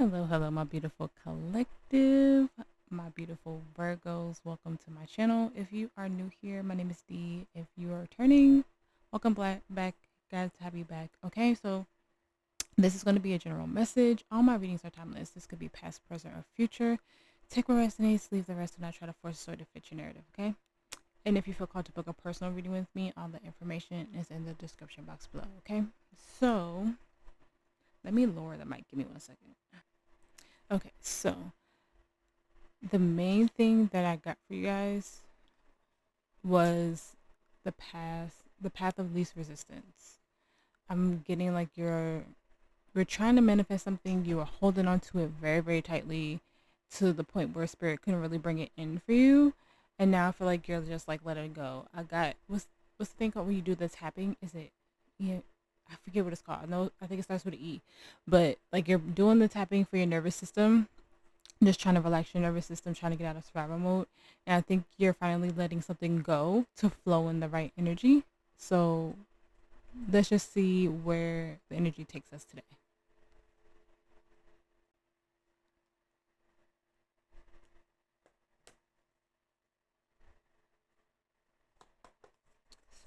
Hello, hello, my beautiful collective, my beautiful Virgos. Welcome to my channel. If you are new here, my name is Dee. If you are returning, welcome back. Glad to have you back. Okay, so this is going to be a general message. All my readings are timeless. This could be past, present, or future. Take what resonates, leave the rest, and not try to force a story to fit your narrative. Okay. And if you feel called to book a personal reading with me, all the information is in the description box below. Okay. So let me lower the mic. Give me 1 second. Okay, so the main thing that I got for you guys was the path of least resistance. I'm getting like we're trying to manifest something, you were holding on to it very, very tightly to the point where spirit couldn't really bring it in for you. And now I feel like you're just like letting it go. I got what's the thing called when you do the tapping? Is it yeah, I forget what it's called. I think it starts with an E. But like you're doing the tapping for your nervous system, just trying to relax your nervous system, trying to get out of survival mode. And I think you're finally letting something go to flow in the right energy. So let's just see where the energy takes us today.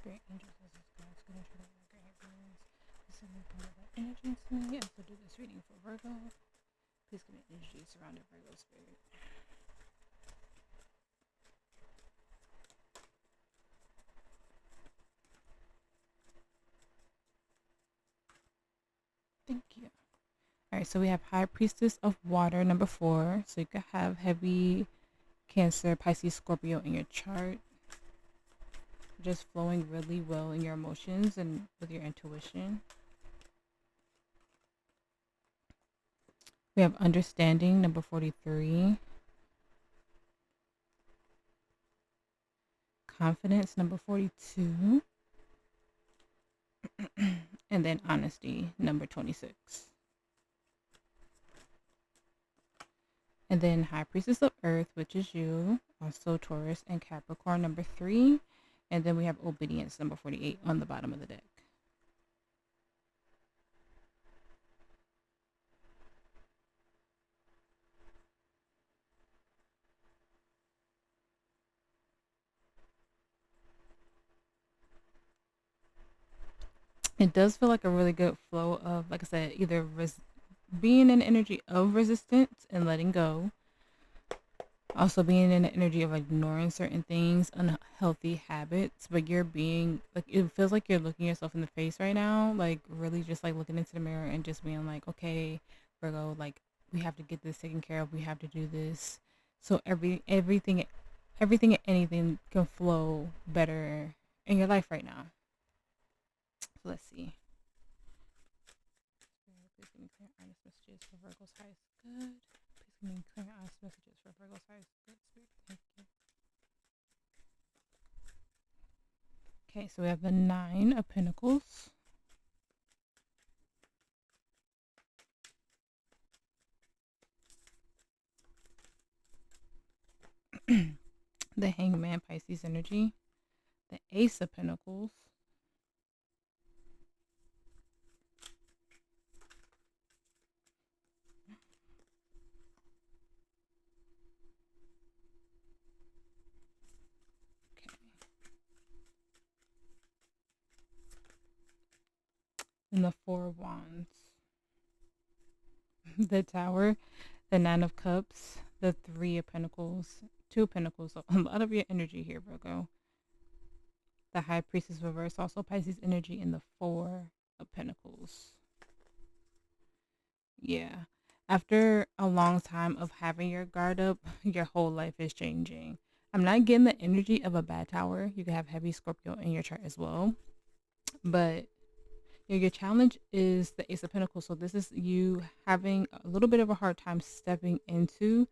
Spirit angels, this is God's good and true guidance. This is the part of that energy to me. Yeah, so do this reading for Virgo. Please give me energy surrounding Virgo spirit. Thank you. All right, so we have High Priestess of Water, number 4. So you could have heavy Cancer, Pisces, Scorpio in your chart. Just flowing really well in your emotions and with your intuition. We have Understanding, number 43. Confidence, number 42. And then Honesty, number 26. And then High Priestess of Earth, which is you, also Taurus and Capricorn, number 3. And then we have Obedience, number 48 on the bottom of the deck. It does feel like a really good flow of, like I said, either being in the energy of resistance and letting go, also being in the energy of ignoring certain things, unhealthy habits, but you're being like, it feels like you're looking yourself in the face right now, like really just like looking into the mirror and just being like, okay, Virgo, like we have to get this taken care of, we have to do this, so everything and anything can flow better in your life right now. So let's see. Please give me clear, honest messages for Virgo's highest good. Please give me clear, honest messages for Virgo's highest good. Spirit, thank you. Okay, so we have the 9 of Pentacles. The Hangman, Pisces energy. The Ace of Pentacles. And the 4 of Wands. The Tower. The 9 of Cups. The 3 of Pentacles. 2 of Pentacles. So a lot of your energy here, Virgo. The High Priestess reverse, also Pisces energy in the 4 of Pentacles. Yeah. After a long time of having your guard up, your whole life is changing. I'm not getting the energy of a bad tower. You can have heavy Scorpio in your chart as well. But your challenge is the Ace of Pentacles. So this is you having a little bit of a hard time stepping into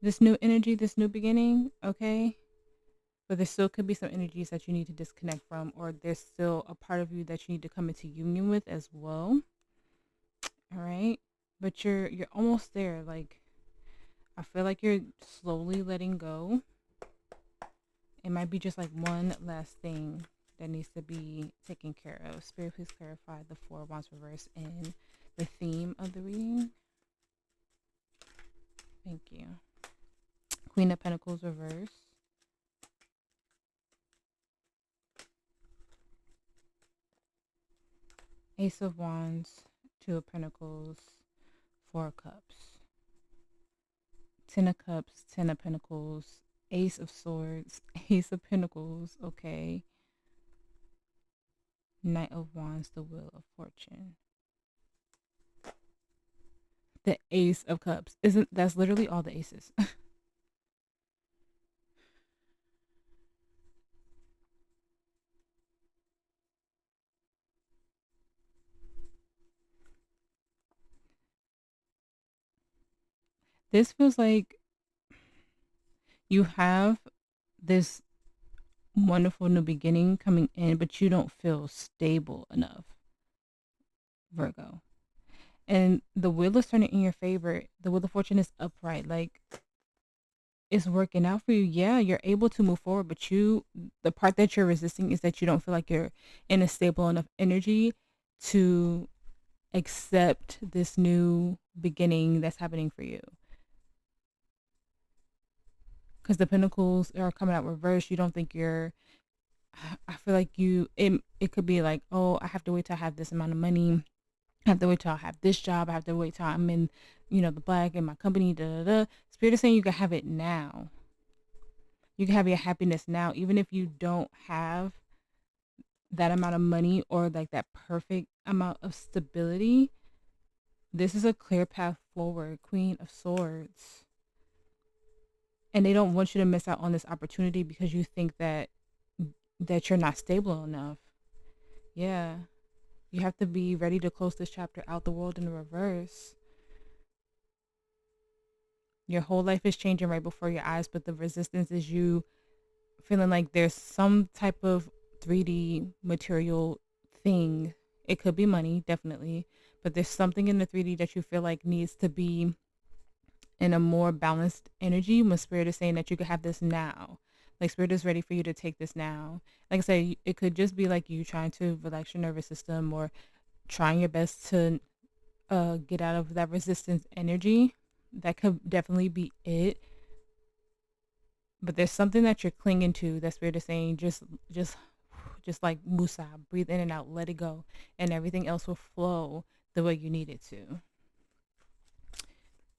this new energy, this new beginning, okay? But there still could be some energies that you need to disconnect from, or there's still a part of you that you need to come into union with as well. All right, but you're almost there. Like I feel like you're slowly letting go. It might be just like one last thing that needs to be taken care of. Spirit, please clarify the 4 of Wands reverse and the theme of the reading. Queen of Pentacles reverse. Ace of Wands, Two of Pentacles, Four of Cups. Ten of Cups, Ten of Pentacles, Ace of Swords, Ace of Pentacles, okay. Knight of Wands, the Wheel of Fortune. The Ace of Cups. That's literally all the aces. This feels like you have this wonderful new beginning coming in, but you don't feel stable enough, Virgo. And the wheel is turning in your favor. The Wheel of Fortune is upright. Like, it's working out for you. Yeah, you're able to move forward, but the part that you're resisting is that you don't feel like you're in a stable enough energy to accept this new beginning that's happening for you. Because the Pentacles are coming out reverse. You don't think I feel like it could be like, oh, I have to wait till I have this amount of money. I have to wait till I have this job. I have to wait till I'm in, the black in my company. Da, da, da. Spirit is saying you can have it now. You can have your happiness now, even if you don't have that amount of money or like that perfect amount of stability. This is a clear path forward, Queen of Swords. And they don't want you to miss out on this opportunity because you think that you're not stable enough. Yeah. You have to be ready to close this chapter out, the world in the reverse. Your whole life is changing right before your eyes, but the resistance is you feeling like there's some type of 3D material thing. It could be money, definitely, but there's something in the 3D that you feel like needs to be in a more balanced energy when Spirit is saying that you could have this now. Like, Spirit is ready for you to take this now. Like I said, it could just be like you trying to relax your nervous system or trying your best to get out of that resistance energy. That could definitely be it. But there's something that you're clinging to that Spirit is saying just like Musa, breathe in and out, let it go, and everything else will flow the way you need it to.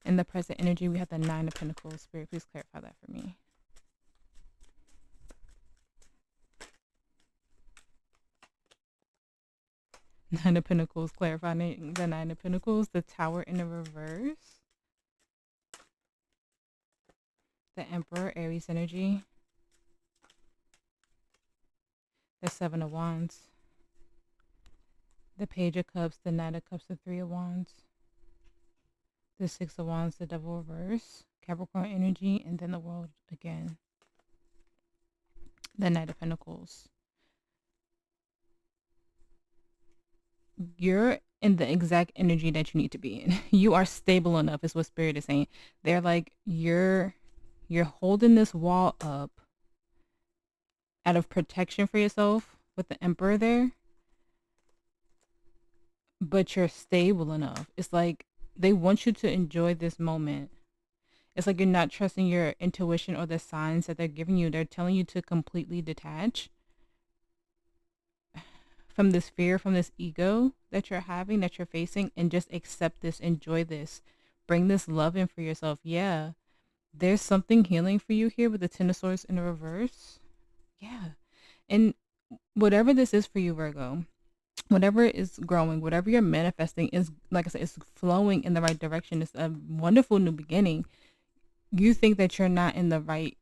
In the present energy, we have the Nine of Pentacles. Spirit, please clarify that for me. Nine of Pentacles, clarifying the Nine of Pentacles, the Tower in the reverse, the Emperor, Aries energy, the Seven of Wands, the Page of Cups, the Knight of Cups, the Three of Wands, the Six of Wands, the Devil reverse, Capricorn energy, and then the World again, the Knight of Pentacles. You're in the exact energy that you need to be in. You are stable enough is what Spirit is saying. They're like, you're holding this wall up out of protection for yourself with the Emperor there, but you're stable enough. It's like they want you to enjoy this moment. It's like you're not trusting your intuition or the signs that they're giving you. They're telling you to completely detach from this fear, from this ego that you're having, that you're facing, and just accept this, enjoy this, bring this love in for yourself. Yeah, there's something healing for you here with the Ten of Swords in the reverse. Yeah, and whatever this is for you, Virgo, whatever is growing, whatever you're manifesting is, like I said, it's flowing in the right direction. It's a wonderful new beginning. You think that you're not in the right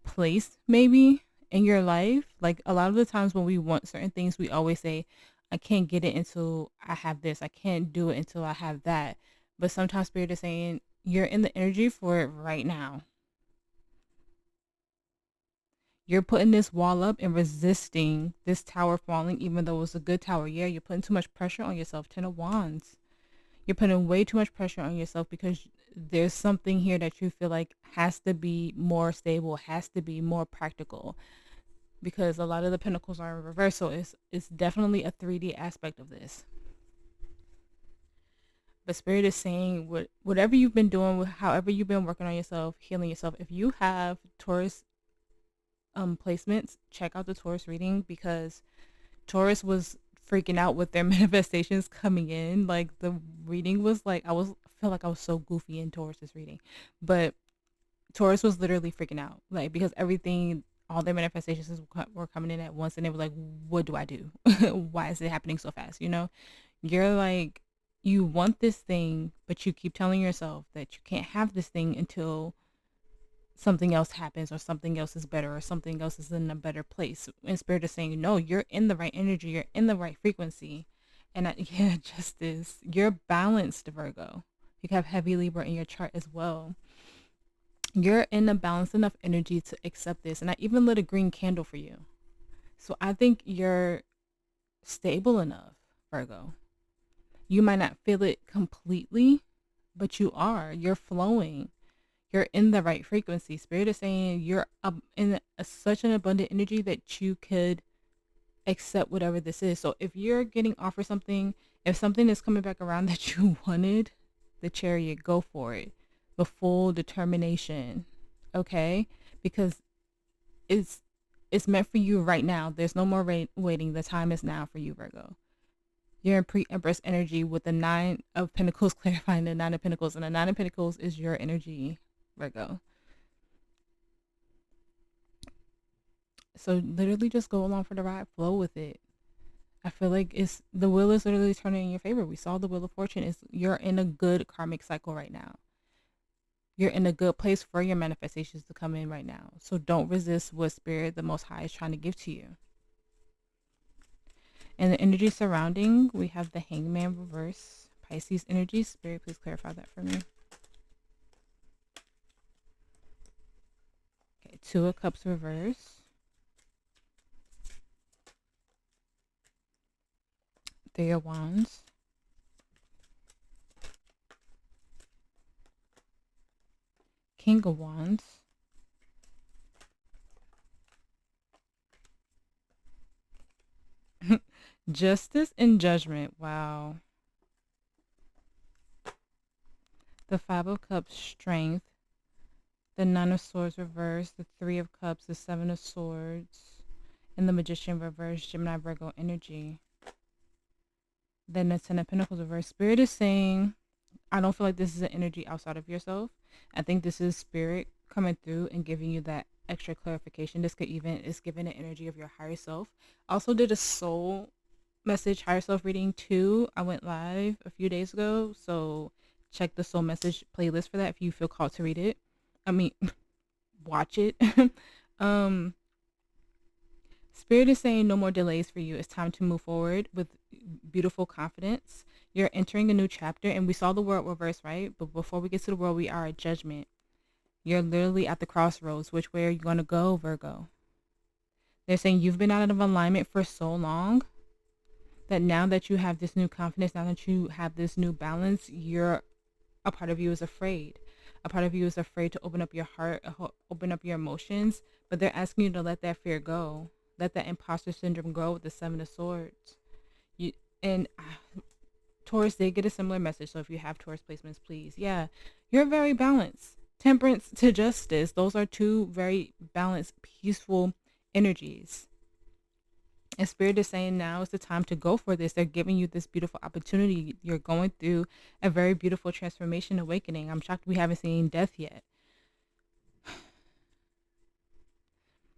place maybe in your life. Like, a lot of the times when we want certain things, we always say, I can't get it until I have this. I can't do it until I have that. But sometimes Spirit is saying you're in the energy for it right now. You're putting this wall up and resisting this tower falling, even though it's a good tower. Yeah, you're putting too much pressure on yourself. Ten of Wands. You're putting way too much pressure on yourself because there's something here that you feel like has to be more stable, has to be more practical, because a lot of the pentacles are in reversal. It's definitely a 3D aspect of this. But Spirit is saying whatever you've been doing, however you've been working on yourself, healing yourself. If you have Taurus placements, check out the Taurus reading, because Taurus was freaking out with their manifestations coming in. Like the reading was like feel like I was so goofy in Taurus's reading, but Taurus was literally freaking out, like, because everything, all their manifestations were coming in at once, and they were like, "What do I do? Why is it happening so fast?" You know, you're like, you want this thing, but you keep telling yourself that you can't have this thing until something else happens, or something else is better, or something else is in a better place. And Spirit is saying, no, you're in the right energy, you're in the right frequency. And yeah, Justice, you're balanced, Virgo. You have heavy Libra in your chart as well. You're in a balanced enough energy to accept this. And I even lit a green candle for you. So I think you're stable enough, Virgo. You might not feel it completely, but you are. You're flowing. You're in the right frequency. Spirit is saying you're in such an abundant energy that you could accept whatever this is. So if you're getting offered something, if something is coming back around that you wanted, the Chariot, go for it. The full determination, okay? Because it's meant for you right now. There's no more waiting. The time is now for you, Virgo. You're in pre-Empress energy with the Nine of Pentacles clarifying the Nine of Pentacles. And the Nine of Pentacles is your energy, Virgo. So literally just go along for the ride, flow with it. I feel like the wheel is literally turning in your favor. We saw the Wheel of Fortune. You're in a good karmic cycle right now. You're in a good place for your manifestations to come in right now. So don't resist what Spirit, the Most High, is trying to give to you. And the energy surrounding, we have the Hangman reverse, Pisces energy. Spirit, please clarify that for me. Okay, Two of Cups reverse. Three of Wands. King of Wands. Justice and Judgment. Wow. The Five of Cups, Strength. The Nine of Swords reverse. The Three of Cups. The Seven of Swords. And the Magician reverse, Gemini, Virgo energy. Then the Ten of Pentacles reverse. Spirit is saying, I don't feel like this is an energy outside of yourself. I think this is Spirit coming through and giving you that extra clarification. This could even is giving the energy of your higher self. I also did a soul message higher self reading too. I went live a few days ago, so check the soul message playlist for that if you feel called to read it. I mean, watch it. Spirit is saying no more delays for you. It's time to move forward with beautiful confidence. You're entering a new chapter, and we saw the world reverse, right? But before we get to the world, we are at Judgment. You're literally at the crossroads. Which way are you going to go, Virgo? They're saying you've been out of alignment for so long that now that you have this new confidence, now that you have this new balance, a part of you is afraid. A part of you is afraid to open up your heart, open up your emotions, but they're asking you to let that fear go. Let that imposter syndrome go with the Seven of Swords. Taurus did get a similar message, so if you have Taurus placements, please. Yeah, you're very balanced. Temperance to Justice. Those are two very balanced, peaceful energies. And Spirit is saying now is the time to go for this. They're giving you this beautiful opportunity. You're going through a very beautiful transformation, awakening. I'm shocked we haven't seen death yet.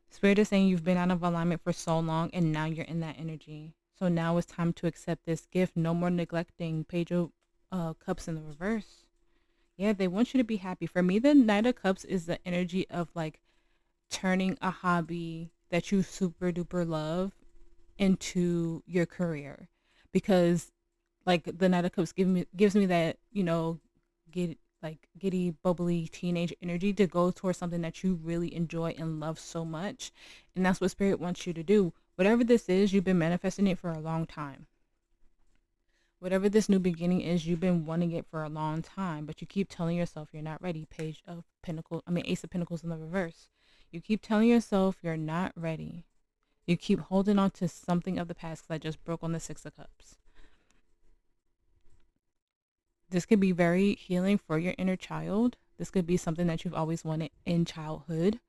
Spirit is saying you've been out of alignment for so long, and now you're in that energy. So now it's time to accept this gift. No more neglecting. Page of Cups in the reverse. Yeah, they want you to be happy. For me, the Knight of Cups is the energy of like turning a hobby that you super duper love into your career, because like the Knight of Cups gives me that, giddy bubbly teenage energy to go towards something that you really enjoy and love so much. And that's what Spirit wants you to do. Whatever this is, you've been manifesting it for a long time. Whatever this new beginning is, you've been wanting it for a long time, but you keep telling yourself you're not ready. Ace of Pentacles in the reverse. You keep telling yourself you're not ready. You keep holding on to something of the past, because I just broke on the Six of Cups. This could be very healing for your inner child. This could be something that you've always wanted in childhood.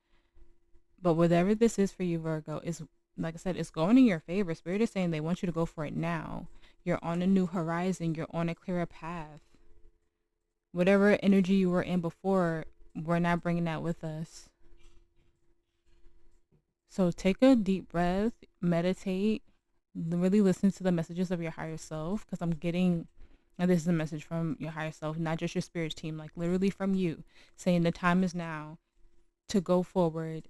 But whatever this is for you, Virgo, is, like I said, it's going in your favor. Spirit is saying they want you to go for it now. You're on a new horizon. You're on a clearer path. Whatever energy you were in before, we're not bringing that with us. So take a deep breath, meditate, really listen to the messages of your higher self, because I'm getting, and this is a message from your higher self, not just your spirit team, like literally from you, saying the time is now to go forward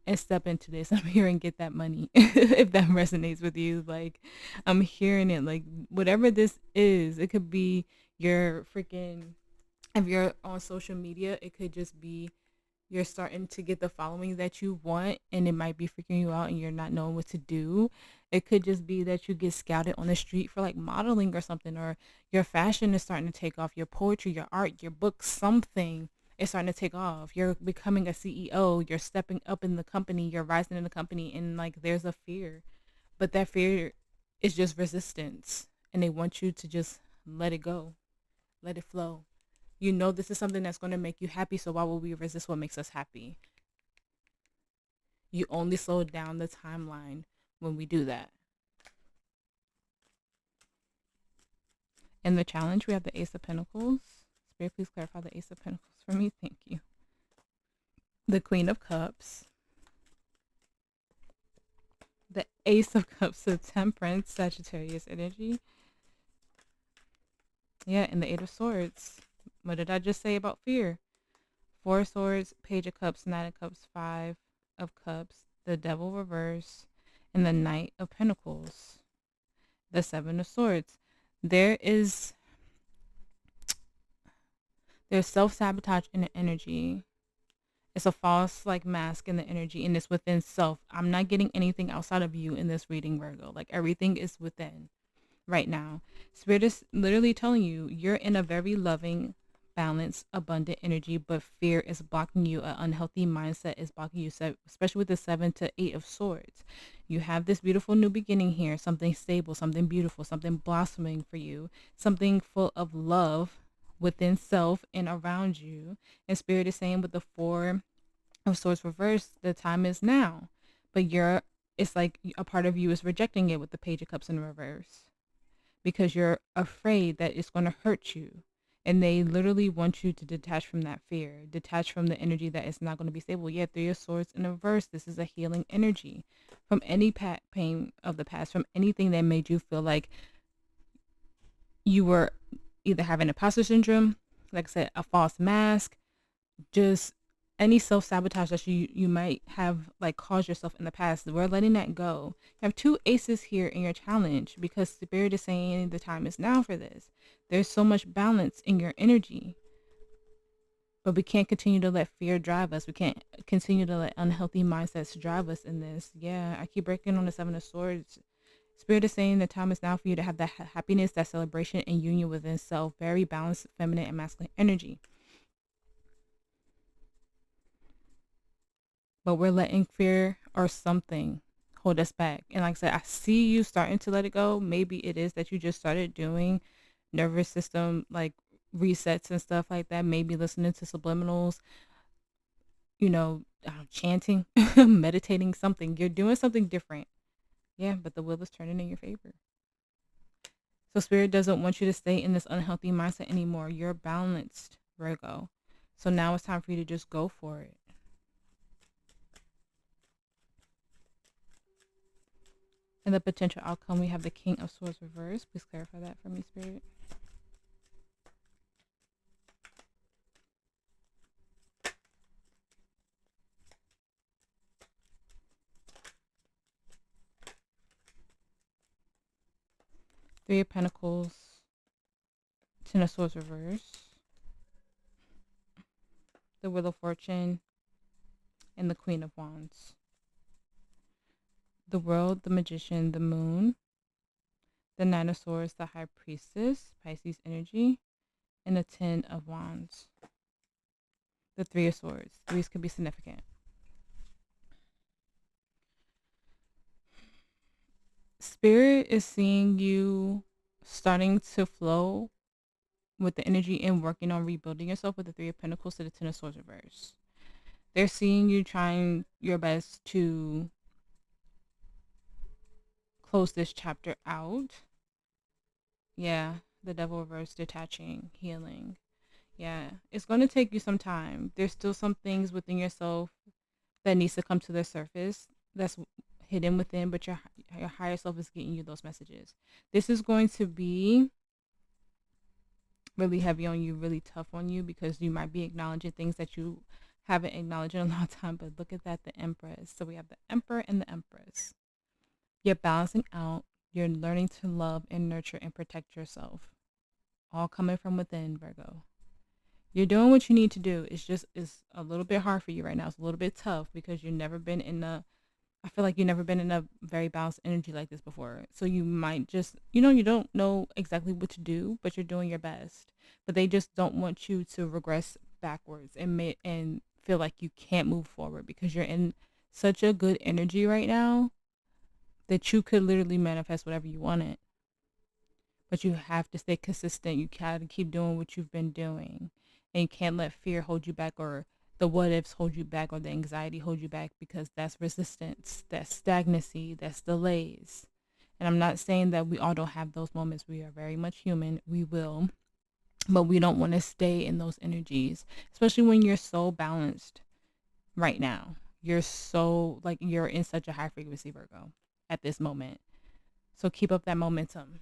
and step into this. I'm hearing get that money. If that resonates with you, like I'm hearing it, like whatever this is, it could be your freaking, if you're on social media, it could just be you're starting to get the following that you want, and it might be freaking you out and you're not knowing what to do. It could just be that you get scouted on the street for like modeling or something, or your fashion is starting to take off, your poetry, your art, your books, something is starting to take off. You're becoming a CEO, you're stepping up in the company, you're rising in the company, and like there's a fear, but that fear is just resistance, and they want you to just let it go, let it flow. You know this is something that's going to make you happy, so why would we resist what makes us happy? You only slow down the timeline when we do that. In the challenge, we have the Ace of Pentacles. Spirit, please clarify the Ace of Pentacles for me. Thank you. The Queen of Cups. The Ace of Cups, so Temperance, Sagittarius energy. Yeah, and the Eight of Swords. What did I just say about fear? Four of Swords, Page of Cups, Knight of Cups, Five of Cups, the Devil reverse, and the Knight of Pentacles. The Seven of Swords. There's self-sabotage in the energy. It's a false like mask in the energy, and it's within self. I'm not getting anything outside of you in this reading, Virgo. Like everything is within right now. Spirit is literally telling you you're in a very loving, balanced, abundant energy, but fear is blocking you. An unhealthy mindset is blocking you, so especially with the 7 to 8 of swords. You have this beautiful new beginning here, something stable, something beautiful, something blossoming for you, something full of love within self and around you. And Spirit is saying with the 4 of swords reversed, the time is now. But it's like a part of you is rejecting it with the Page of Cups in reverse, because you're afraid that it's going to hurt you. And they literally want you to detach from that fear, detach from the energy that is not going to be stable. Yet, 3 of Swords in reverse, this is a healing energy from any pain of the past, from anything that made you feel like you were either having imposter syndrome, like I said, a false mask, just any self-sabotage that you might have like caused yourself in the past. We're letting that go. You have 2 aces here in your challenge because Spirit is saying the time is now for this. There's so much balance in your energy, but we can't continue to let fear drive us. We can't continue to let unhealthy mindsets drive us in this. Yeah, I keep breaking on the 7 of Swords. Spirit is saying the time is now for you to have that happiness, that celebration, and union within self. Very balanced feminine and masculine energy. But we're letting fear or something hold us back. And like I said, I see you starting to let it go. Maybe it is that you just started doing nervous system like resets and stuff like that. Maybe listening to subliminals, chanting, meditating, something. You're doing something different. Yeah, but the wheel is turning in your favor. So Spirit doesn't want you to stay in this unhealthy mindset anymore. You're balanced, Virgo. So now it's time for you to just go for it. And the potential outcome, we have the King of Swords reversed. Please clarify that for me, Spirit. Three of Pentacles, Ten of Swords reversed, the Wheel of Fortune, and the Queen of Wands. The World, the Magician, the Moon, the Nine of Swords, the High Priestess, Pisces energy, and the Ten of Wands. The Three of Swords. Threes could be significant. – Spirit is seeing you starting to flow with the energy and working on rebuilding yourself with the Three of Pentacles to the Ten of Swords reverse. They're seeing you trying your best to close this chapter out. Yeah, the Devil reverse, detaching, healing. Yeah, it's going to take you some time. There's still some things within yourself that needs to come to the surface that's hidden within, but your higher self is getting you those messages. This is going to be really heavy on you, really tough on you, because you might be acknowledging things that you haven't acknowledged in a long time. But look at that, the Empress. So we have the Emperor and the Empress. You're balancing out. You're learning to love and nurture and protect yourself. All coming from within, Virgo. You're doing what you need to do. It's a little bit hard for you right now. It's a little bit tough because you've never been in a, I feel like you've never been in a very balanced energy like this before. So you might just, you don't know exactly what to do, but you're doing your best. But they just don't want you to regress backwards and feel like you can't move forward because you're in such a good energy right now that you could literally manifest whatever you wanted. But you have to stay consistent. You gotta keep doing what you've been doing. And you can't let fear hold you back, or the what ifs hold you back, or the anxiety hold you back, because that's resistance, that's stagnancy, that's delays. And I'm not saying that we all don't have those moments. We are very much human. We will. But we don't want to stay in those energies, especially when you're so balanced right now. You're so, like, you're in such a high frequency, Virgo, at this moment. So keep up that momentum.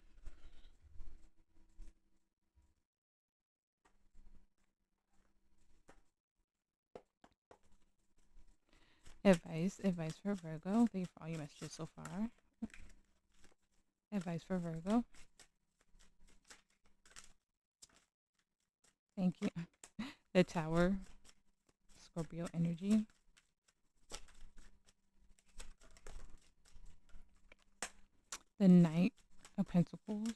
Advice for Virgo. Thank you for all your messages so far. Advice for Virgo. Thank you. The Tower. Scorpio energy. The Knight of Pentacles.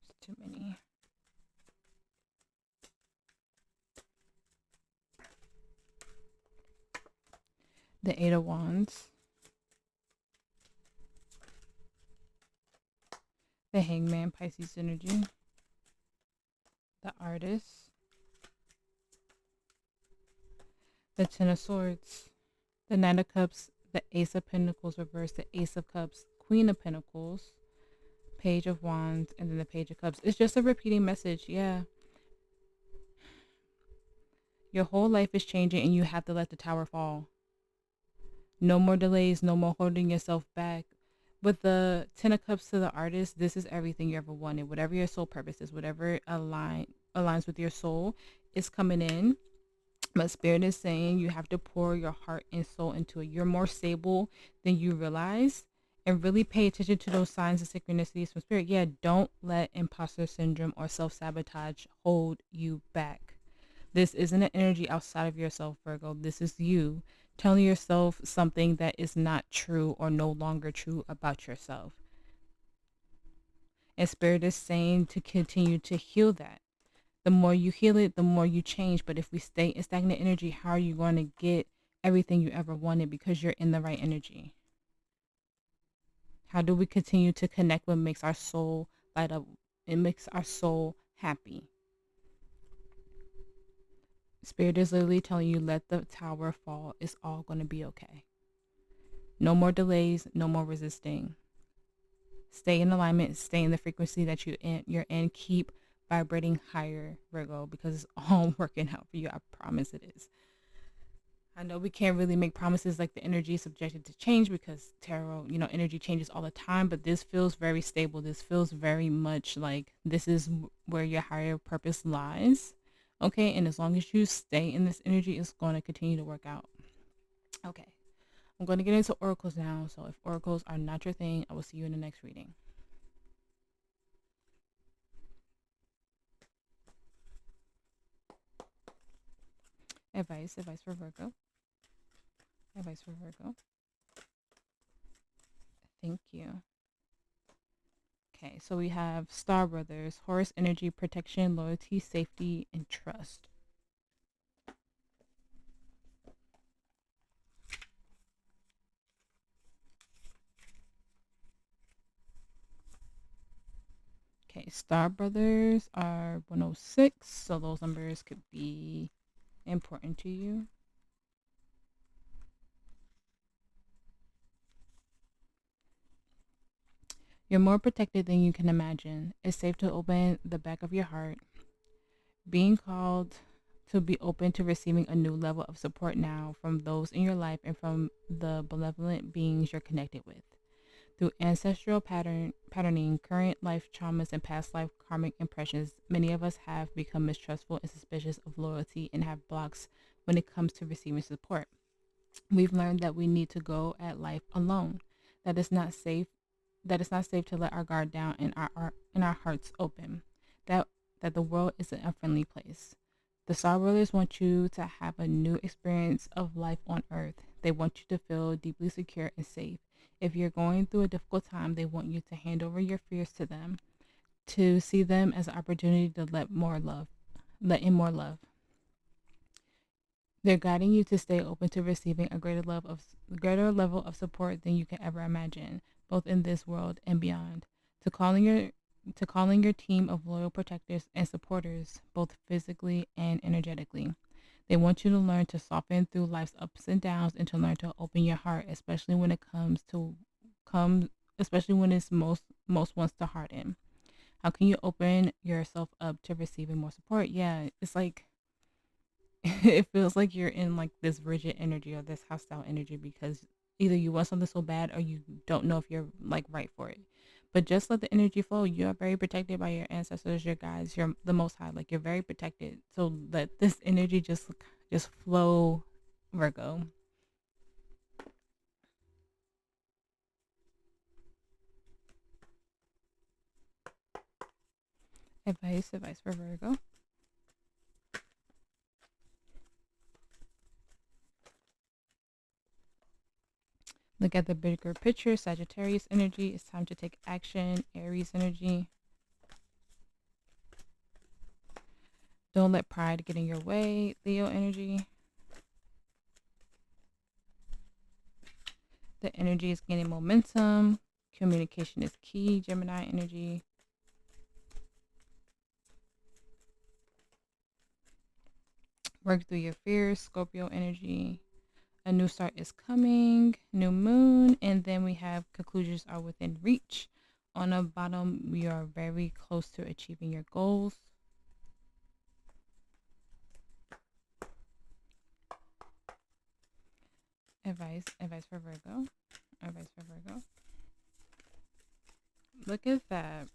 It's too many. The Eight of Wands. The Hangman, Pisces energy. The Artist. The Ten of Swords. The Knight of Cups. The Ace of Pentacles reverse. The Ace of Cups. Queen of Pentacles. Page of Wands. And then the Page of Cups. It's just a repeating message. Yeah. Your whole life is changing and you have to let the tower fall. No more delays. No more holding yourself back. With the Ten of Cups to the Artist, this is everything you ever wanted. Whatever your soul purpose is, whatever aligns with your soul is coming in. But Spirit is saying you have to pour your heart and soul into it. You're more stable than you realize. And really pay attention to those signs and synchronicities from Spirit. Yeah, don't let imposter syndrome or self-sabotage hold you back. This isn't an energy outside of yourself, Virgo. This is you telling yourself something that is not true or no longer true about yourself. And Spirit is saying to continue to heal that. The more you heal it, the more you change. But if we stay in stagnant energy, how are you going to get everything you ever wanted? Because you're in the right energy. How do we continue to connect what makes our soul light up? It makes our soul happy. Spirit is literally telling you, let the tower fall. It's all going to be okay. No more delays. No more resisting. Stay in alignment. Stay in the frequency that you're in. Keep vibrating higher, Virgo, because it's all working out for you. I promise it is. I know we can't really make promises, like the energy is subjected to change because tarot, energy changes all the time, but this feels very stable. This feels very much like this is where your higher purpose lies. Okay, and as long as you stay in this energy, it's going to continue to work out. Okay, I'm going to get into oracles now. So if oracles are not your thing, I will see you in the next reading. Advice for Virgo. Advice for Virgo. Thank you. Okay, so we have Star Brothers, Horus energy, protection, loyalty, safety, and trust. Okay, Star Brothers are 106, so those numbers could be important to you. You're more protected than you can imagine. It's safe to open the back of your heart. Being called to be open to receiving a new level of support now from those in your life and from the benevolent beings you're connected with. Through ancestral patterning, current life traumas, and past life karmic impressions, many of us have become mistrustful and suspicious of loyalty and have blocks when it comes to receiving support. We've learned that we need to go at life alone. That it's not safe. That it's not safe to let our guard down and our hearts open. That that the world isn't a friendly place. The Star Brothers want you to have a new experience of life on Earth. They want you to feel deeply secure and safe. If you're going through a difficult time, they want you to hand over your fears to them, to see them as an opportunity to let in more love. They're guiding you to stay open to receiving a greater level of support than you can ever imagine, both in this world and beyond. To calling your team of loyal protectors and supporters, both physically and energetically. They want you to learn to soften through life's ups and downs and to learn to open your heart, come especially when it's most wants to harden. How can you open yourself up to receiving more support? Yeah, it's like it feels like you're in like this rigid energy or this hostile energy because either you want something so bad or you don't know if you're like right for it. But just let the energy flow. You are very protected by your ancestors, your guides, you're the most high. Like you're very protected. So let this energy just flow, Virgo. Advice for Virgo. Look at the bigger picture. Sagittarius energy. It's time to take action. Aries energy. Don't let pride get in your way. Leo energy. The energy is gaining momentum. Communication is key. Gemini energy. Work through your fears. Scorpio energy. A new start is coming. New moon. And then we have conclusions are within reach. On the bottom, we are very close to achieving your goals. Advice for Virgo. Advice for Virgo. Look at that.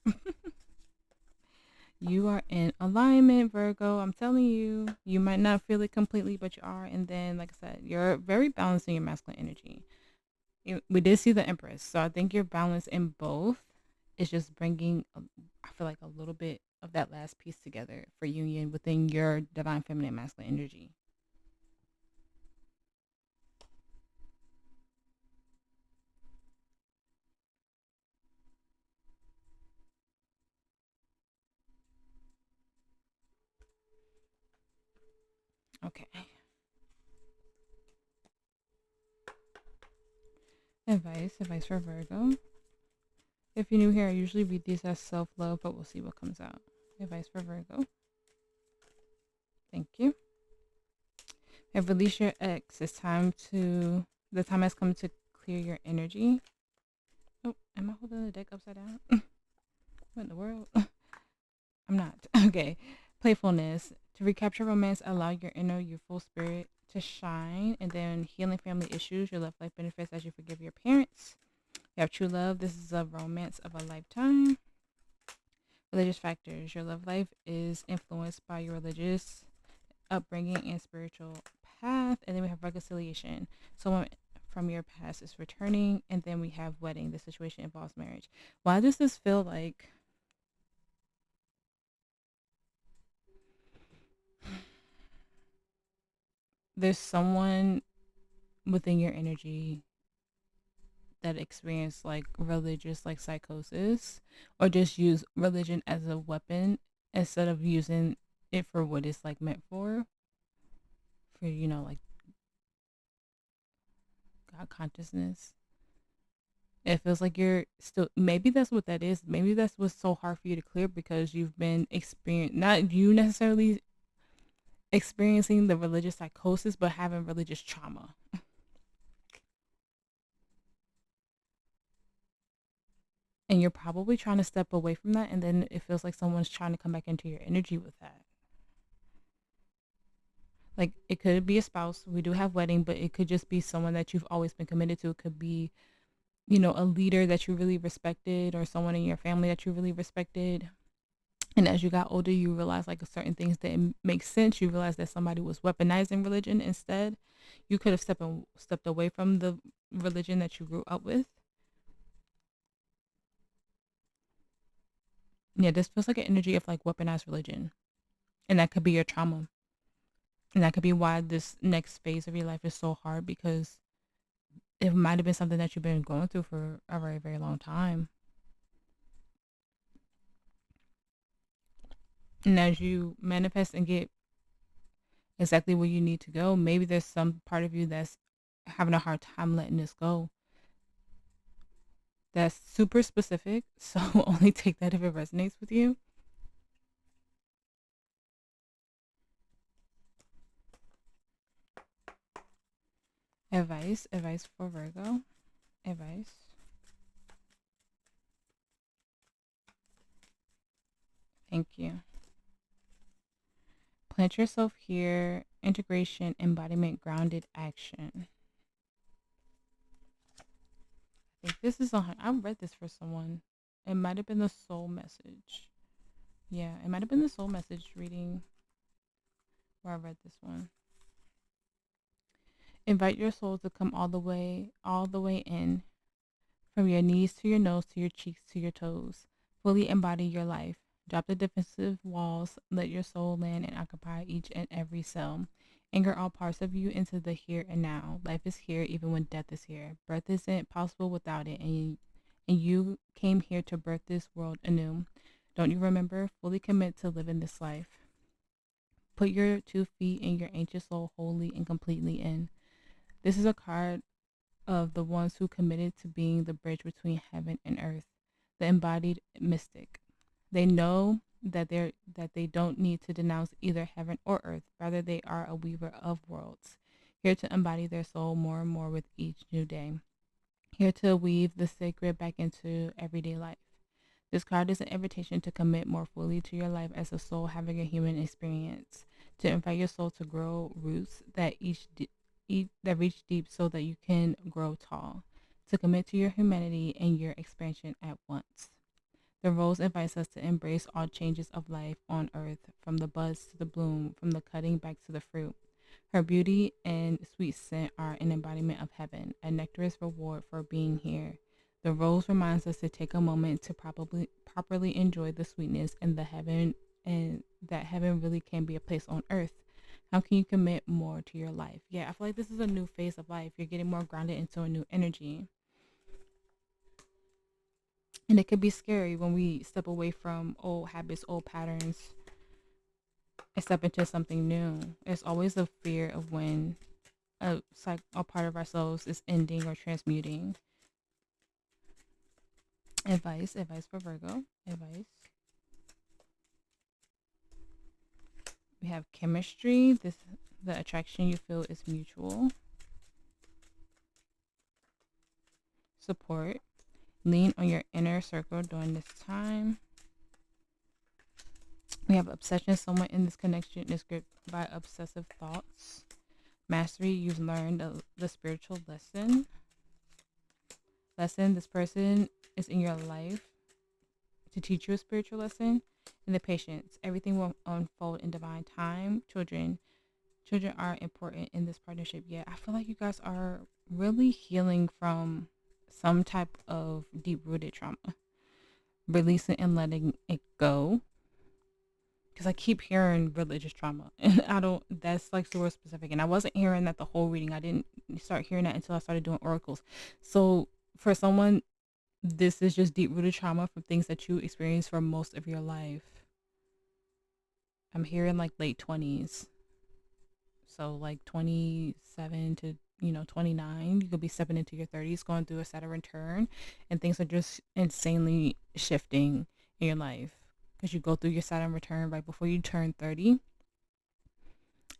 You are in alignment, Virgo. I'm telling you, you might not feel it completely, but you are. And then, like I said, you're very balanced in your masculine energy. We did see the Empress, so I think you're balanced in both. It's just bringing, I feel like, a little bit of that last piece together for union within your divine feminine masculine energy. Okay. Advice for Virgo. If you're new here, I usually read these as self-love, but we'll see what comes out. Advice for Virgo. Thank you. Have released your ex. The time has come to clear your energy. Oh, am I holding the deck upside down? What in the world? I'm not. Okay. Playfulness. To recapture romance, allow your inner youthful spirit to shine. And then healing family issues. Your love life benefits as you forgive your parents. You have true love. This is a romance of a lifetime. Religious factors. Your love life is influenced by your religious upbringing and spiritual path. And then we have reconciliation. Someone from your past is returning. And then we have wedding. The situation involves marriage. Why does this feel like there's someone within your energy that experience like religious like psychosis or just use religion as a weapon instead of using it for what it's like meant for like God consciousness. It feels like you're still, maybe that's what that is. Maybe that's what's so hard for you to clear because you've been not you necessarily experiencing the religious psychosis, but having religious trauma. And you're probably trying to step away from that. And then it feels like someone's trying to come back into your energy with that. Like it could be a spouse. We do have wedding, but it could just be someone that you've always been committed to. It could be, a leader that you really respected or someone in your family that you really respected. And as you got older, you realize like certain things didn't make sense. You realize that somebody was weaponizing religion instead. You could have stepped away from the religion that you grew up with. Yeah, this feels like an energy of like weaponized religion. And that could be your trauma. And that could be why this next phase of your life is so hard because it might have been something that you've been going through for a very, very long time. And as you manifest and get exactly where you need to go, maybe there's some part of you that's having a hard time letting this go. That's super specific, so only take that if it resonates with you. Advice for Virgo. Advice. Thank you. Plant yourself here. Integration, embodiment, grounded action. I think this is on. I read this for someone. It might have been the soul message. Yeah, it might have been the soul message reading where I read this one. Invite your soul to come all the way in, from your knees to your nose to your cheeks to your toes. Fully embody your life. Drop the defensive walls. Let your soul land and occupy each and every cell. Anchor all parts of you into the here and now. Life is here even when death is here. Birth isn't possible without it, and you came here to birth this world anew. Don't you remember? Fully commit to living this life. Put your 2 feet in your ancient soul wholly and completely in. This is a card of the ones who committed to being the bridge between heaven and earth, the embodied mystic. They know that they don't need to denounce either heaven or earth. Rather, they are a weaver of worlds, here to embody their soul more and more with each new day. Here to weave the sacred back into everyday life. This card is an invitation to commit more fully to your life as a soul having a human experience, to invite your soul to grow roots that that reach deep so that you can grow tall, to commit to your humanity and your expansion at once. The rose invites us to embrace all changes of life on earth, from the buds to the bloom, from the cutting back to the fruit. Her beauty and sweet scent are an embodiment of heaven, a nectarous reward for being here. The rose reminds us to take a moment to properly enjoy the sweetness and the heaven, and that heaven really can be a place on earth. How can you commit more to your life? Yeah, I feel like this is a new phase of life. You're getting more grounded into a new energy. And it could be scary when we step away from old habits, old patterns, and step into something new. It's always a fear of when a part of ourselves is ending or transmuting. Advice for Virgo. Advice. We have chemistry. The attraction you feel is mutual. Support. Lean on your inner circle during this time. We have obsession. Someone in this connection is gripped by obsessive thoughts. Mastery. You've learned the spiritual lesson. This person is in your life to teach you a spiritual lesson. And the patience. Everything will unfold in divine time. Children are important in this partnership. Yeah, I feel like you guys are really healing from some type of deep rooted trauma, releasing and letting it go. Because I keep hearing religious trauma, and that's like super specific. And I wasn't hearing that the whole reading. I didn't start hearing that until I started doing oracles. So for someone, this is just deep rooted trauma from things that you experienced for most of your life. I'm hearing like late 20s. So like 27 to 29. You could be stepping into your 30s, going through a Saturn return, and things are just insanely shifting in your life because you go through your Saturn return right before you turn 30,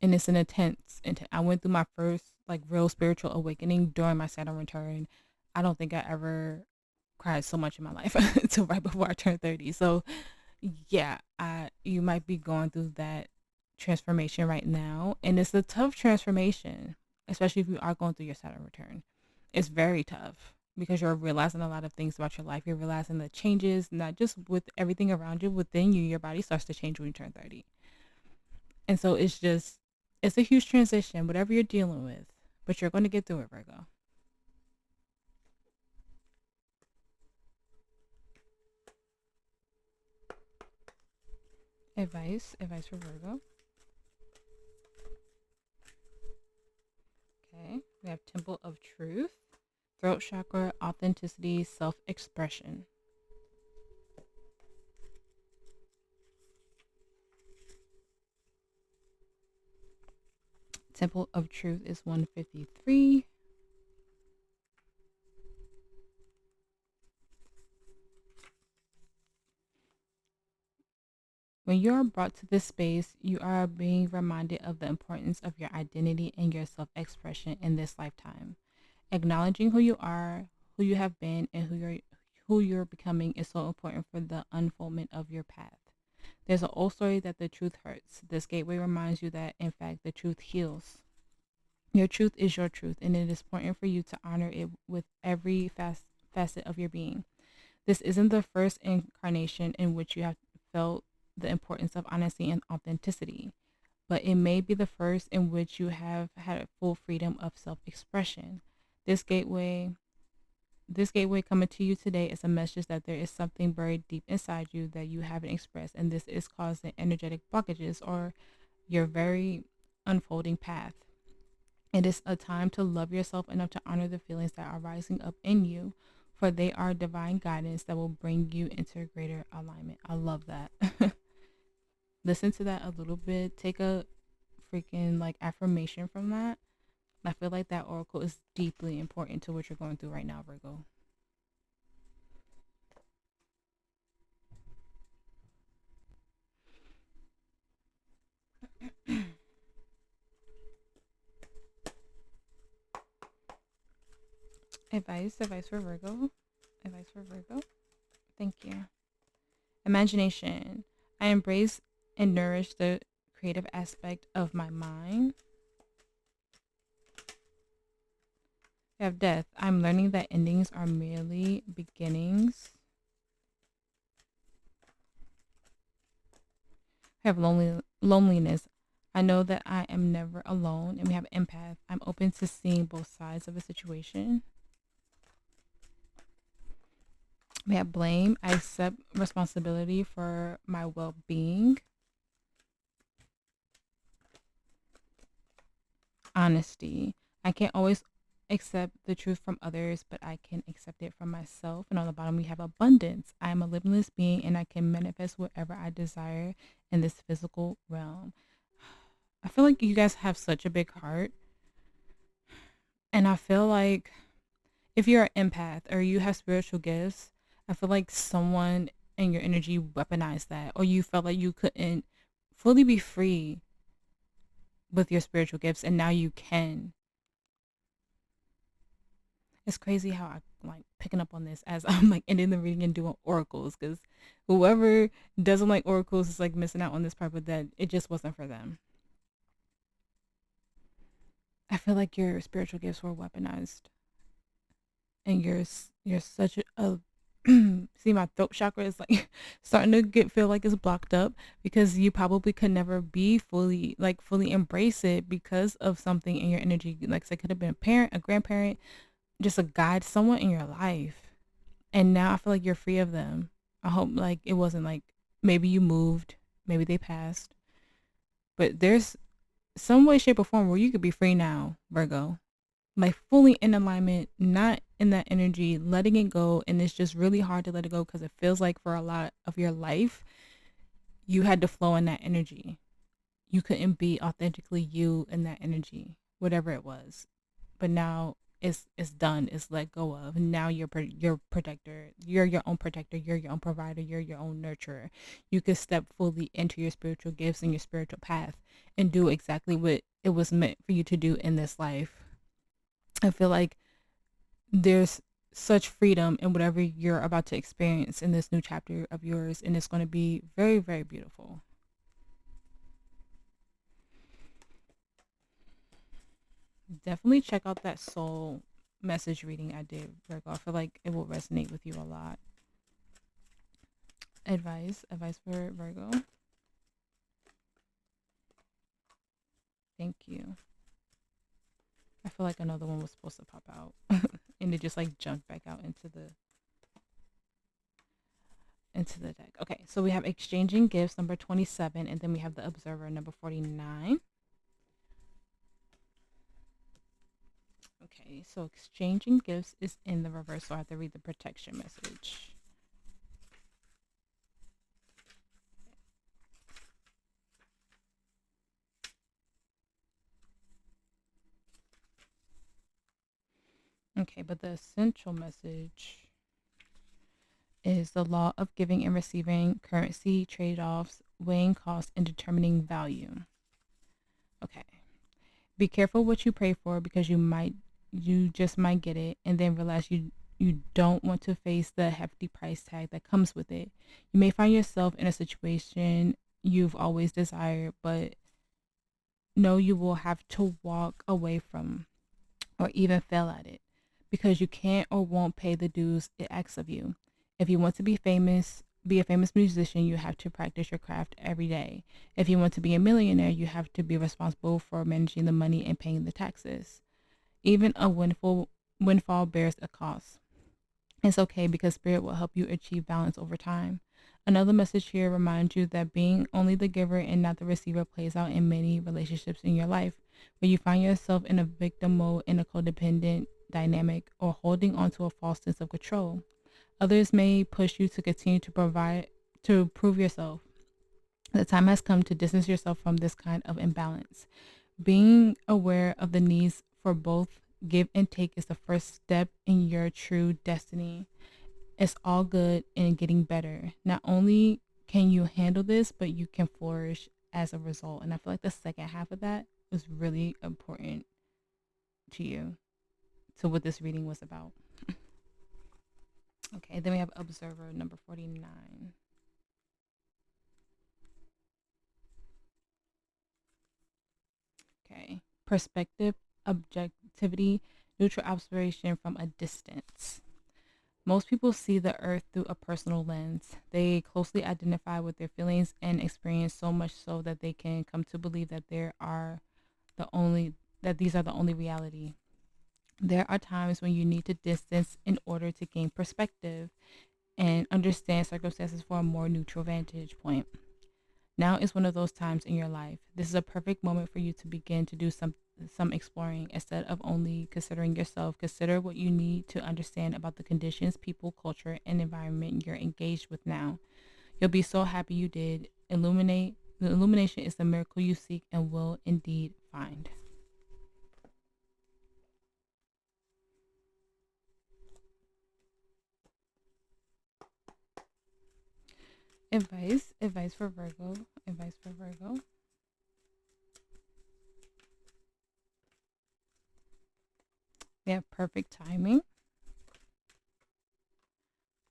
and it's an intense. I went through my first like real spiritual awakening during my Saturn return. I don't think I ever cried so much in my life until right before I turned 30. So yeah, you might be going through that transformation right now, and it's a tough transformation, especially if you are going through your Saturn return. It's very tough because you're realizing a lot of things about your life. You're realizing the changes, not just with everything around you, within you. Your body starts to change when you turn 30, and so it's a huge transition, whatever you're dealing with, but you're going to get through it, Virgo. Advice for Virgo. Okay, we have Temple of Truth, throat chakra, authenticity, self-expression. Temple of Truth is 153. When you are brought to this space, you are being reminded of the importance of your identity and your self-expression in this lifetime. Acknowledging who you are, who you have been, and who you're becoming is so important for the unfoldment of your path. There's an old story that the truth hurts. This gateway reminds you that, in fact, the truth heals. Your truth is your truth, and it is important for you to honor it with every facet of your being. This isn't the first incarnation in which you have felt the importance of honesty and authenticity, but it may be the first in which you have had full freedom of self-expression. This gateway this gateway coming to you today is a message that there is something buried deep inside you that you haven't expressed, and this is causing energetic blockages or your very unfolding path. It is a time to love yourself enough to honor the feelings that are rising up in you, for they are divine guidance that will bring you into greater alignment. I love that. Listen to that a little bit. Take a freaking like affirmation from that. I feel like that oracle is deeply important to what you're going through right now, Virgo. Advice for Virgo. Advice for Virgo. Thank you. Imagination. I embrace and nourish the creative aspect of my mind. We have death. I'm learning that endings are merely beginnings. We have loneliness. I know that I am never alone. And we have empath. I'm open to seeing both sides of a situation. We have blame. I accept responsibility for my well-being. Honesty. I can't always accept the truth from others, but I can accept it from myself. And on the bottom, we have abundance. I am a limitless being and I can manifest whatever I desire in this physical realm. I feel like you guys have such a big heart. And I feel like if you're an empath or you have spiritual gifts, I feel like someone in your energy weaponized that, or you felt like you couldn't fully be free with your spiritual gifts, and now you can. It's crazy how I like picking up on this as I'm like ending the reading and doing oracles, because whoever doesn't like oracles is like missing out on this part, but that it just wasn't for them. I feel like your spiritual gifts were weaponized, and you're such a see, my throat chakra is like starting to feel like it's blocked up because you probably could never be fully embrace it because of something in your energy. Like, so it could have been a parent, a grandparent, just a guide, someone in your life, and now I feel like you're free of them. I hope like it wasn't like maybe you moved, maybe they passed, but there's some way, shape, or form where you could be free now, Virgo. Like fully in alignment, not in that energy, letting it go. And it's just really hard to let it go because it feels like for a lot of your life, you had to flow in that energy. You couldn't be authentically you in that energy, whatever it was. but now it's done. It's let go of. Now you're protector. You're your own protector. You're your own provider. You're your own nurturer. You can step fully into your spiritual gifts and your spiritual path and do exactly what it was meant for you to do in this life. I feel like there's such freedom in whatever you're about to experience in this new chapter of yours, and it's going to be very, very beautiful. Definitely check out that soul message reading I did, Virgo. I feel like it will resonate with you a lot. Advice for Virgo. Thank you. I feel like another one was supposed to pop out and it just like jumped back out into the deck. Okay, so we have exchanging gifts number 27, and then we have the observer number 49. Okay, so exchanging gifts is in the reverse, so I have to read the protection message. Okay, but the essential message is the law of giving and receiving, currency trade-offs, weighing costs, and determining value. Okay. Be careful what you pray for, because you just might get it and then realize you don't want to face the hefty price tag that comes with it. You may find yourself in a situation you've always desired, but know you will have to walk away from or even fail at it because you can't or won't pay the dues it asks of you. If you want to be a famous musician, you have to practice your craft every day. If you want to be a millionaire, you have to be responsible for managing the money and paying the taxes. Even a windfall bears a cost. It's okay, because spirit will help you achieve balance over time. Another message here reminds you that being only the giver and not the receiver plays out in many relationships in your life, where you find yourself in a victim mode, in a codependent dynamic, or holding on to a false sense of control. Others may push you to continue to prove yourself. The time has come to distance yourself from this kind of imbalance. Being aware of the needs for both give and take is the first step in your true destiny. It's all good and getting better. Not only can you handle this, but you can flourish as a result. And I feel like the second half of that was really important to you, to what this reading was about. Okay, then we have observer number 49. Okay, perspective, objectivity, neutral observation from a distance. Most people see the earth through a personal lens. They closely identify with their feelings and experience, so much so that they can come to believe that these are the only reality. There are times when you need to distance in order to gain perspective and understand circumstances for a more neutral vantage point. Now is one of those times in your life. This is a perfect moment for you to begin to do some exploring. Instead of only considering yourself, consider what you need to understand about the conditions, people, culture, and environment you're engaged with now. You'll be so happy you did. The illumination is the miracle you seek and will indeed find. Advice for Virgo. Advice for Virgo. We have perfect timing.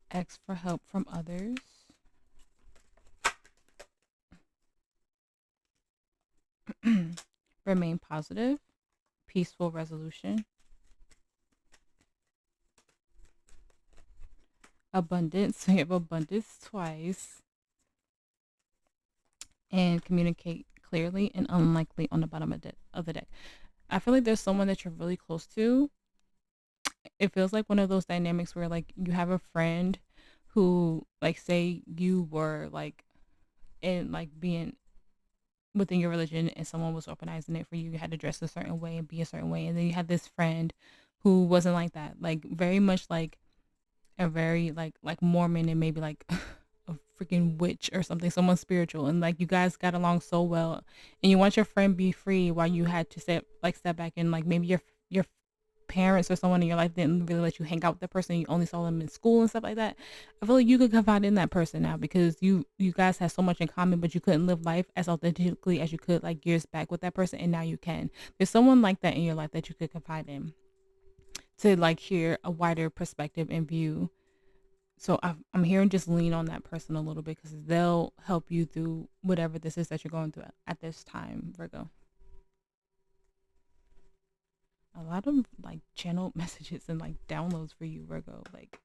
Ask for help from others. Remain positive. Peaceful resolution. Abundance. We have abundance twice. And communicate clearly and unlikely on the bottom of the deck. I feel like there's someone that you're really close to. It feels like one of those dynamics where like you have a friend who, like, say you were like in like being within your religion and someone was organizing it for you. You had to dress a certain way and be a certain way, and then you had this friend who wasn't like that, like very much like a very like Mormon, and maybe like a freaking witch or something, someone spiritual, and like you guys got along so well, and you want your friend be free while you had to step back and like maybe your parents or someone in your life didn't really let you hang out with that person, you only saw them in school and stuff like that, I feel like you could confide in that person now because you guys have so much in common, but you couldn't live life as authentically as you could like years back with that person, and now you can. There's someone like that in your life that you could confide in to like hear a wider perspective and view. So I'm here and just lean on that person a little bit because they'll help you through whatever this is that you're going through at this time, Virgo. A lot of like channel messages and like downloads for you, Virgo. Like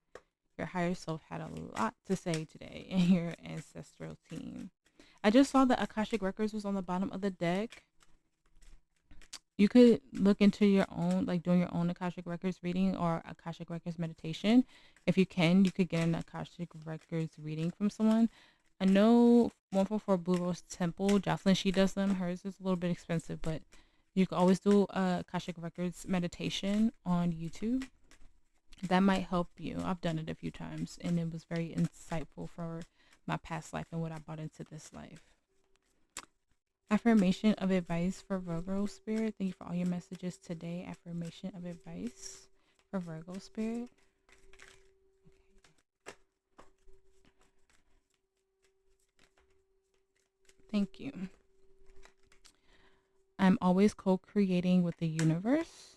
your higher self had a lot to say today in your ancestral team. I just saw that Akashic Records was on the bottom of the deck. You could look into your own, like doing your own Akashic Records reading or Akashic Records meditation. If you can, you could get an Akashic Records reading from someone. I know 144 Blue Rose Temple, Jocelyn, she does them. Hers is a little bit expensive, but you can always do a Akashic Records meditation on YouTube. That might help you. I've done it a few times and it was very insightful for my past life and what I brought into this life. Affirmation of advice for Virgo Spirit. Thank you for all your messages today. Affirmation of advice for Virgo Spirit. Thank you. I'm always co-creating with the universe.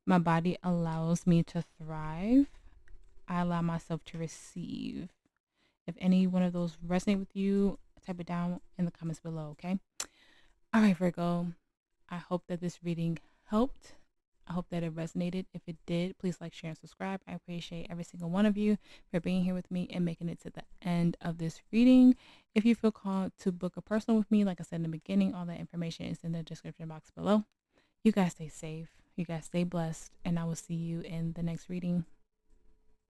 My body allows me to thrive. I allow myself to receive. If any one of those resonate with you, type it down in the comments below, okay? All right, Virgo. I hope that this reading helped. I hope that it resonated. If it did, please like, share, and subscribe. I appreciate every single one of you for being here with me and making it to the end of this reading. If you feel called to book a personal with me, like I said in the beginning, all that information is in the description box below. You guys stay safe. You guys stay blessed. And I will see you in the next reading.